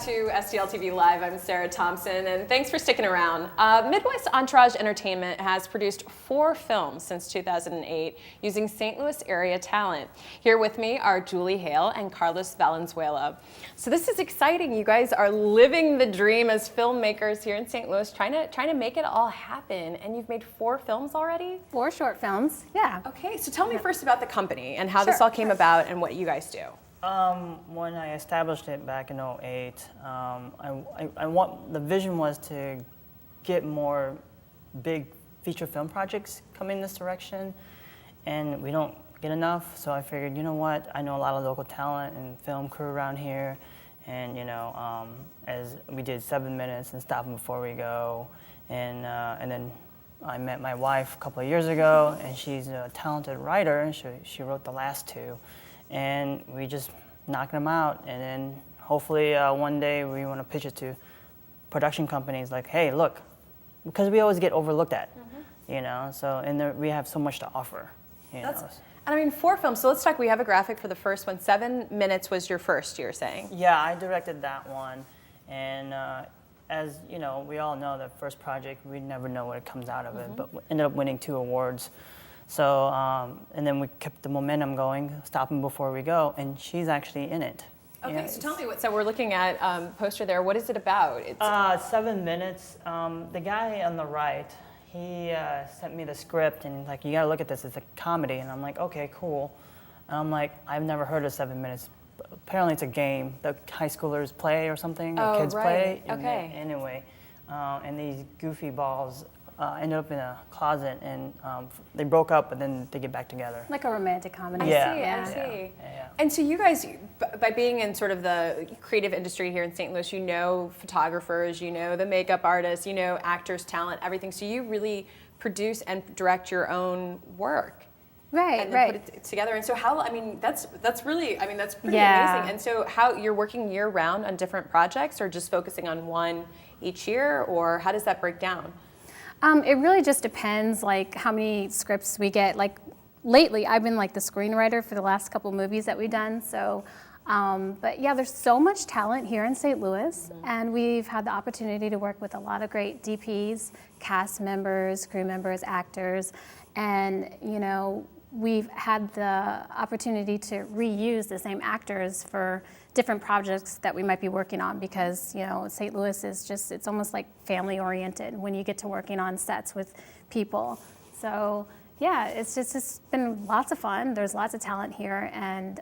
To STL TV Live, I'm Sarah Thompson, and thanks for sticking around. Midwest Entourage Entertainment has produced 4 films since 2008 using St. Louis area talent. Here with me are Julie Hale and Carlos Valenzuela. So this is exciting. You guys are living the dream as filmmakers here in St. Louis, trying to make it all happen. And you've made 4 films already? 4 short films, yeah. Okay, so tell me first about the company and how this all came about and what you guys do. When I established it back in '08, the vision was to get more big feature film projects coming this direction, and we don't get enough. So I figured, you know what? I know a lot of local talent and film crew around here, and as we did 7 Minutes and Stopping Before We Go, and then I met my wife a couple of years ago, and she's a talented writer, and she wrote the last 2. And we just knocked them out, and then hopefully one day we want to pitch it to production companies like, hey, look, because we always get overlooked at, so and we have so much to offer. And I mean, 4 films, so let's talk, we have a graphic for the first one. 7 Minutes was your first, you're saying? Yeah, I directed that one, and as you know, we all know that first project, we never know what comes out of it, but we ended up winning 2 awards. So, and then we kept the momentum going, Stopping Before We Go, and she's actually in it. Okay, so tell me so we're looking at poster there. What is it about? It's 7 Minutes. The guy on the right, he sent me the script, and like, you gotta look at this, it's a comedy. And I'm like, okay, cool. And I'm like, I've never heard of 7 Minutes. Apparently it's a game that high schoolers play or something, or kids play. Okay. Anyway, and these goofy balls ended up in a closet, and they broke up, but then they get back together. Like a romantic comedy. I see. And so you guys, by being in sort of the creative industry here in St. Louis, you know photographers, you know the makeup artists, you know actors, talent, everything. So you really produce and direct your own work. Right, and then put it together. And so how, that's pretty amazing. And so how, you're working year round on different projects, or just focusing on one each year, or how does that break down? It really just depends, like how many scripts we get. Like lately, I've been like the screenwriter for the last couple movies that we've done. So, but yeah, there's so much talent here in St. Louis, and we've had the opportunity to work with a lot of great DPs, cast members, crew members, actors, and we've had the opportunity to reuse the same actors for different projects that we might be working on, because St. Louis is just, it's almost like family oriented when you get to working on sets with people. So yeah, it's been lots of fun. There's lots of talent here, and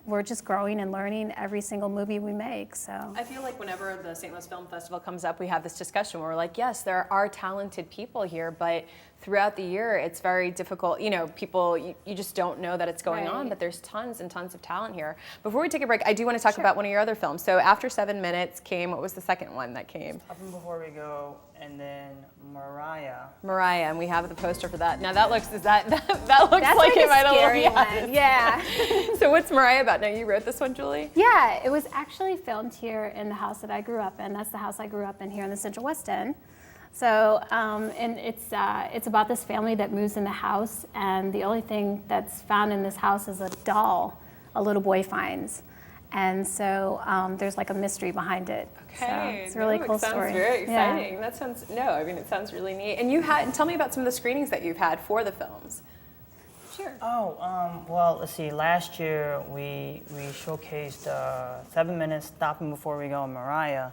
we're just growing and learning every single movie we make. So I feel like whenever the St. Louis Film Festival comes up, we have this discussion where we're like, yes, there are talented people here, but throughout the year, it's very difficult. People, you just don't know that it's going on, but there's tons and tons of talent here. Before we take a break, I do want to talk about one of your other films. So after 7 Minutes came, what was the second one that came? Stopping Before We Go, and then Mariah. Mariah, and we have the poster for that. Now that looks, that looks like it might have been one. Yeah. So what's Mariah about? Now you wrote this one, Julie? Yeah, it was actually filmed here in the house that I grew up in. That's the house I grew up in here in the Central West End. So, and it's about this family that moves in the house, and the only thing that's found in this house is a doll a little boy finds. And so there's like a mystery behind it. Okay, so it's a really cool story. Sounds very exciting. Yeah. That sounds, it sounds really neat. And tell me about some of the screenings that you've had for the films. Sure. Well, let's see. Last year we showcased 7 Minutes, Stopping Before We Go, and Mariah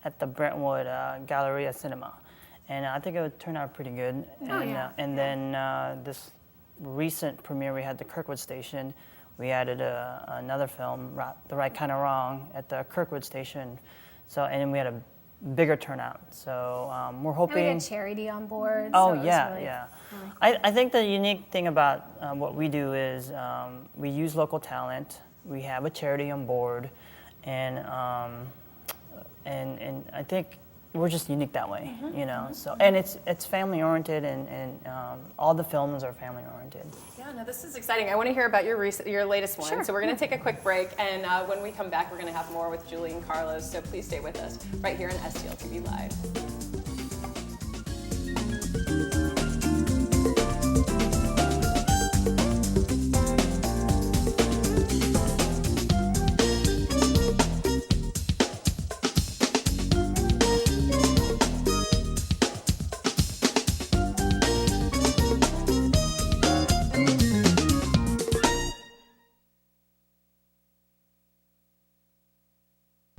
at the Brentwood Galleria Cinema. And I think it would turn out pretty good. And then this recent premiere we had at the Kirkwood Station, we added another film, The Right Kind of Wrong, at the Kirkwood Station. So, and then we had a bigger turnout. So we're hoping. And we had charity on board. Oh, so yeah, really, yeah. Really cool. I think the unique thing about what we do is we use local talent. We have a charity on board, and I think we're just unique that way, So, and it's family oriented, and all the films are family oriented. Yeah, no, this is exciting. I want to hear about your latest one. Sure. So we're going to take a quick break, and when we come back, we're going to have more with Julie and Carlos. So please stay with us right here on STL TV Live.